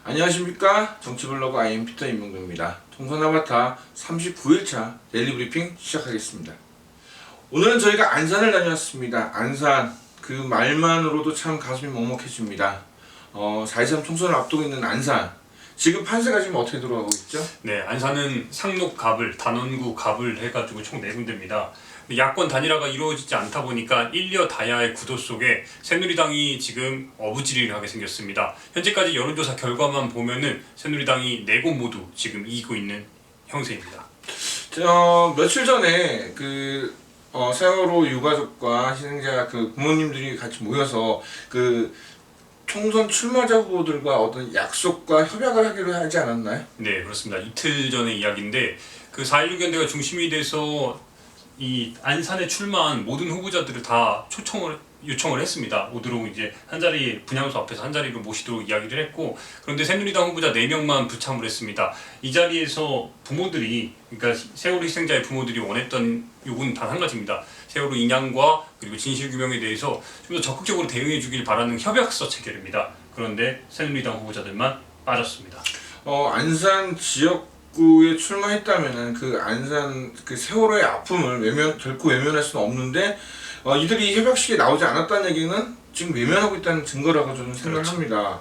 안녕하십니까. 정치블로그 IM피터 임명규입니다. 총선 아바타 39일차 랠리 브리핑 시작하겠습니다. 오늘은 저희가 안산을 다녀왔습니다. 안산 그 말만으로도 참 가슴이 먹먹해집니다. 4.23 총선을 앞두고 있는 안산, 지금 판세가 지금 어떻게 돌아가고 있죠? 네, 안산은 상록 갑을, 단원구 갑을 해가지고 총 4군데입니다. 야권 단일화가 이루어지지 않다 보니까 일려 다야의 구도 속에 새누리당이 지금 어부지리를 하게 생겼습니다. 현재까지 여론조사 결과만 보면은 새누리당이 4곳 모두 지금 이기고 있는 형세입니다. 며칠 전에 세월호 유가족과 희생자 그 부모님들이 같이 모여서 총선 출마자 후보들과 어떤 약속과 협약을 하기로 하지 않았나요? 네, 그렇습니다. 이틀 전의 이야기인데 그 4.16 연대가 중심이 돼서 이 안산에 출마한 모든 후보자들을 다 요청을 했습니다. 오도록 이제 한자리 분향소 앞에서 한자리로 모시도록 이야기를 했고, 그런데 새누리당 후보자 4명만 부참을 했습니다. 이 자리에서 부모들이, 그러니까 세월호 희생자의 부모들이 원했던 요구는 단 한 가지입니다. 세월호 인양과 그리고 진실규명에 대해서 좀 더 적극적으로 대응해 주길 바라는 협약서 체결입니다. 그런데 새누리당 후보자들만 빠졌습니다. 안산 지역구에 출마했다면은 그 안산 그 세월호의 아픔을 결코 외면할 수는 없는데, 이들이 협약식에 나오지 않았다는 얘기는 지금 외면하고 있다는 증거라고 저는 생각을 합니다.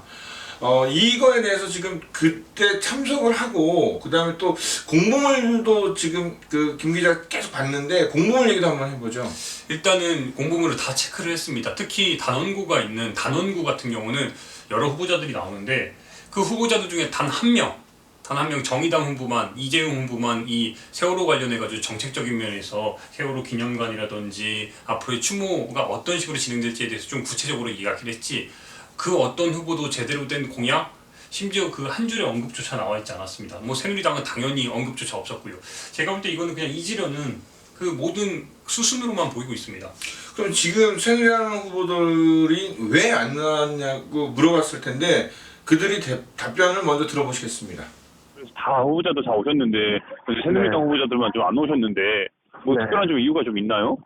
이거에 대해서 지금 그때 참석을 하고, 그 다음에 또 공보물도 지금 김 기자 계속 봤는데, 공보물 얘기도 한번 해보죠. 일단은 공보물을 다 체크를 했습니다. 특히 단원구가 있는 단원구 같은 경우는 여러 후보자들이 나오는데, 그 후보자들 중에 단 한 명 정의당 후보만, 이재용 후보만 이 세월호 관련해가지고 정책적인 면에서 세월호 기념관이라든지 앞으로의 추모가 어떤 식으로 진행될지에 대해서 좀 구체적으로 이야기를 했지, 그 어떤 후보도 제대로 된 공약, 심지어 그 한 줄의 언급조차 나와 있지 않았습니다. 새누리당은 당연히 언급조차 없었고요. 제가 볼 때 이거는 그냥 잊으려는 그 모든 수순으로만 보이고 있습니다. 그럼 지금 새누리당 후보들이 왜 안 나왔냐고 물어봤을 텐데, 그들이 답변을 먼저 들어보시겠습니다. 다 후보자도 다 오셨는데 새누리당 후보자들만 좀 안 오셨는데 특별한 좀 이유가 좀 있나요?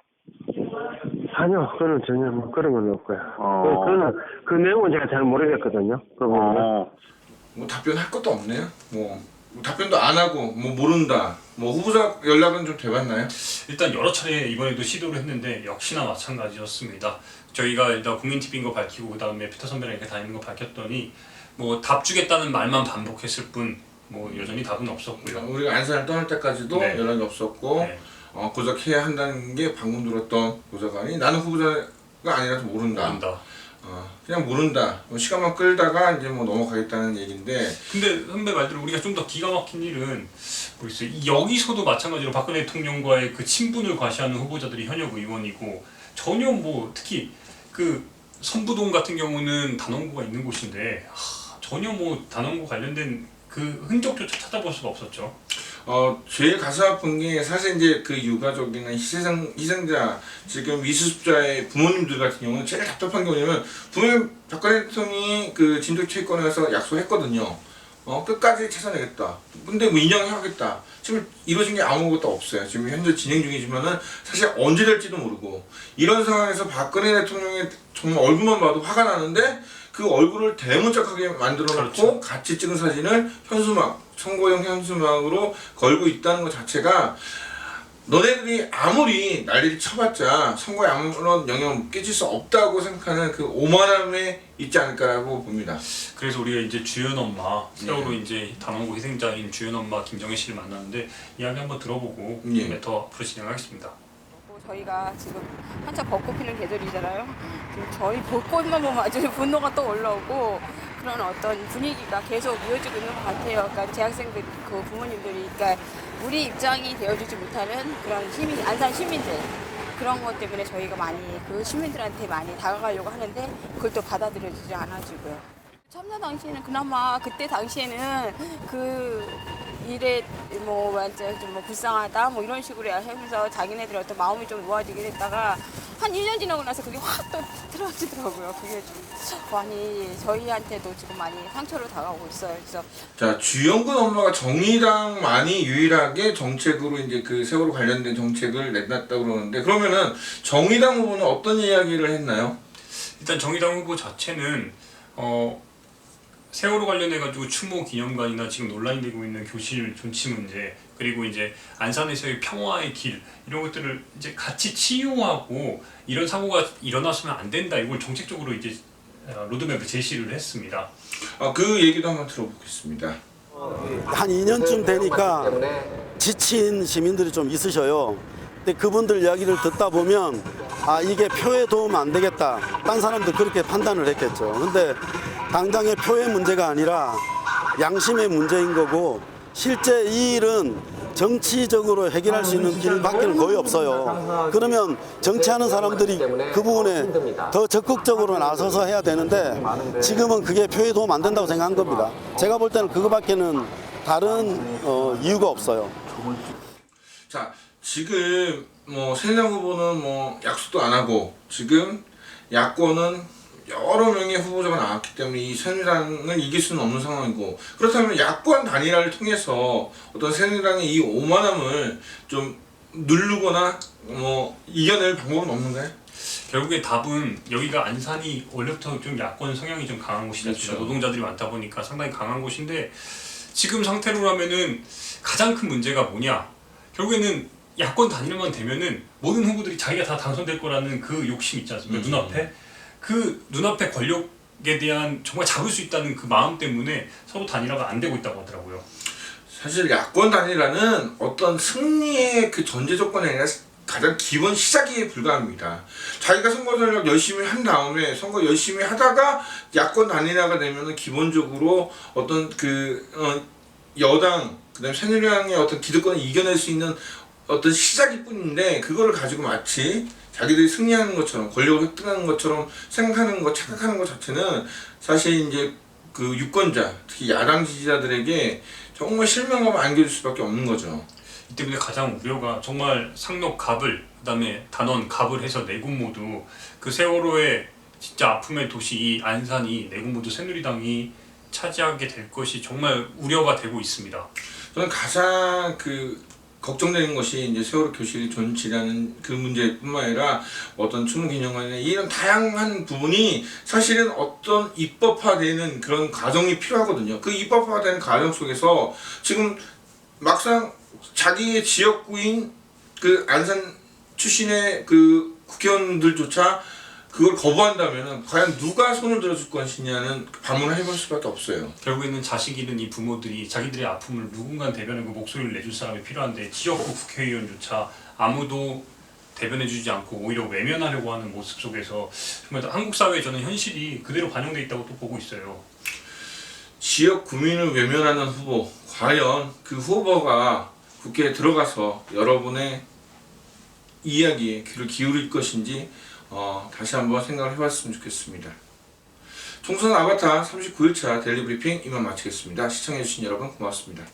아니요, 그거는 전혀 그런 건 없고요. 그 내용은 제가 잘 모르겠거든요. 그 부분은. 답변할 것도 없네요. 답변도 안 하고 모른다. 후보자 연락은 좀 돼봤나요? 일단 여러 차례 이번에도 시도를 했는데 역시나 마찬가지였습니다. 저희가 일단 국민TV인 거 밝히고, 그 다음에 피터 선배랑 이렇게 다니는 거 밝혔더니 답 주겠다는 말만 반복했을 뿐 여전히 답은 없었고요. 우리가 안산을 떠날 때까지도 네. 연락이 없었고, 네. 고작해야 한다는 게 방금 들었던 보좌관이 나는 후보자가 아니라서 모른다. 그냥 모른다. 시간만 끌다가 이제 넘어가겠다는 얘기인데. 근데 선배 말대로 우리가 좀 더 기가 막힌 일은 모르겠어요. 여기서도 마찬가지로 박근혜 대통령과의 그 친분을 과시하는 후보자들이 현역 의원이고, 전혀 특히 그 선부동 같은 경우는 단원구가 있는 곳인데 전혀 단원구 관련된 그 흔적조차 찾아볼 수가 없었죠. 제일 가슴 아픈 게 사실 이제 그 유가족이나 희생자, 지금 미수습자의 부모님들 같은 경우는 제일 답답한 게 뭐냐면, 분명히 박근혜 대통령이 그 진도체육관에 가서 약속했거든요. 끝까지 찾아내겠다. 근데 인정하겠다. 지금 이루어진 게 아무것도 없어요. 지금 현재 진행 중이지만은 사실 언제 될지도 모르고, 이런 상황에서 박근혜 대통령의 정말 얼굴만 봐도 화가 나는데, 그 얼굴을 대문짝하게 만들어 놓고 그렇죠. 같이 찍은 사진을 선거용 현수막으로 걸고 있다는 것 자체가, 너네들이 아무리 난리를 쳐봤자 선거에 아무런 영향을 끼칠 수 없다고 생각하는 그 오만함에 있지 않을까라고 봅니다. 그래서 우리가 이제 주연 엄마, 세월호 이제 단원구 희생자인 주연 엄마 김정혜 씨를 만났는데 이야기 한번 들어보고 더 앞으로 진행하겠습니다. 저희가 지금 한참 벚꽃 피는 계절이잖아요. 지금 저희 벚꽃만 보면 아주 분노가 또 올라오고, 그런 어떤 분위기가 계속 이어지고 있는 것 같아요. 그러니까 재학생들, 그 부모님들이, 그러니까 우리 입장이 되어주지 못하는 그런 안산 시민들, 그런 것 때문에 저희가 많이 그 시민들한테 많이 다가가려고 하는데 그걸 또 받아들여지지 않아주고요. 참사 당시에는 그나마 그때 당시에는 그 일에 완전 좀 불쌍하다 이런 식으로 하면서 자기네들 어떤 마음이 좀 모아지게 됐다가 한 1년 지나고 나서 그게 확 또 틀어지더라고요. 그게 좀 많이 저희한테도 지금 많이 상처로 다가오고 있어요. 그래서 자, 주영근 엄마가 정의당만이 유일하게 정책으로 이제 그 세월호 관련된 정책을 내놨다고 그러는데, 그러면은 정의당 후보는 어떤 이야기를 했나요? 일단 정의당 후보 자체는 세월호 관련해가지고 추모 기념관이나 지금 논란이 되고 있는 교실 존치 문제, 그리고 이제 안산에서의 평화의 길, 이런 것들을 이제 같이 치유하고 이런 사고가 일어나서는 안 된다, 이걸 정책적으로 이제 로드맵을 제시를 했습니다. 그 얘기도 한번 들어보겠습니다. 한 2년쯤 되니까 지친 시민들이 좀 있으셔요. 근데 그분들 이야기를 듣다 보면 이게 표에 도움 안 되겠다. 딴 사람도 그렇게 판단을 했겠죠. 근데 당장의 표의 문제가 아니라 양심의 문제인 거고, 실제 이 일은 정치적으로 해결할 수 있는 길밖에는 거의 없어요. 그러면 정치하는 사람들이 그 부분에 더 적극적으로 나서서 해야 되는데, 지금은 그게 표에 도움 안 된다고 생각한 겁니다. 제가 볼 때는 그거밖에는 다른 이유가 없어요. 자, 지금 뭐 새누리당 후보는 뭐 약속도 안 하고, 지금 야권은 여러 명의 후보자가 나왔기 때문에 이 새누리당을 이길 수는 없는 상황이고, 그렇다면 야권 단일화를 통해서 어떤 새누리당의 이 오만함을 좀 누르거나 뭐 이겨낼 방법은 없는가요? 결국에 답은, 여기가 안산이 원래부터 좀 야권 성향이 좀 강한 곳이다. 그렇죠. 노동자들이 많다 보니까 상당히 강한 곳인데, 지금 상태로라면은 가장 큰 문제가 뭐냐? 결국에는 야권 단일화만 되면은 모든 후보들이 자기가 다 당선될 거라는 그 욕심 있지 않습니까? 눈앞에. 그 눈앞에 권력에 대한 정말 잡을 수 있다는 그 마음 때문에 서로 단일화가 안 되고 있다고 하더라고요. 사실 야권 단일화는 어떤 승리의 그 전제 조건이 아니라 가장 기본 시작에 불과합니다. 자기가 선거 전략 열심히 한 다음에 선거 열심히 하다가 야권 단일화가 되면은 기본적으로 어떤 여당, 그다음에 새누리당의 어떤 기득권을 이겨낼 수 있는 어떤 시작일 뿐인데, 그거를 가지고 마치 자기들이 승리하는 것처럼, 권력을 획득하는 것처럼 생각하는 것, 착각하는 것 자체는 사실 이제 그 유권자, 특히 야당 지지자들에게 정말 실망감을 안겨줄 수밖에 없는 거죠. 이 때문에 가장 우려가, 정말 상록 갑을, 그다음에 단원 갑을 해서 네 곳 모두 그 세월호의 진짜 아픔의 도시 이 안산이 네 곳 모두 새누리당이 차지하게 될 것이 정말 우려가 되고 있습니다. 저는 가장 걱정되는 것이 이제 세월호 교실 존치라는 그 문제뿐만 아니라 어떤 추모 기념관이나 이런 다양한 부분이 사실은 어떤 입법화되는 그런 과정이 필요하거든요. 그 입법화되는 과정 속에서 지금 막상 자기의 지역구인 그 안산 출신의 그 국회의원들조차 그걸 거부한다면 과연 누가 손을 들어줄 것이냐는 반문을 해볼 수밖에 없어요. 결국에는 자식 잃은 이 부모들이 자기들의 아픔을 누군가 대변하고 목소리를 내줄 사람이 필요한데, 지역구 국회의원조차 아무도 대변해주지 않고 오히려 외면하려고 하는 모습 속에서 정말 한국 사회의 저는 현실이 그대로 반영돼 있다고 또 보고 있어요. 지역 구민을 외면하는 후보, 과연 그 후보가 국회에 들어가서 여러분의 이야기에 귀를 기울일 것인지 다시 한번 생각을 해봤으면 좋겠습니다. 총선 아바타 39일차 데일리 브리핑 이만 마치겠습니다. 시청해주신 여러분 고맙습니다.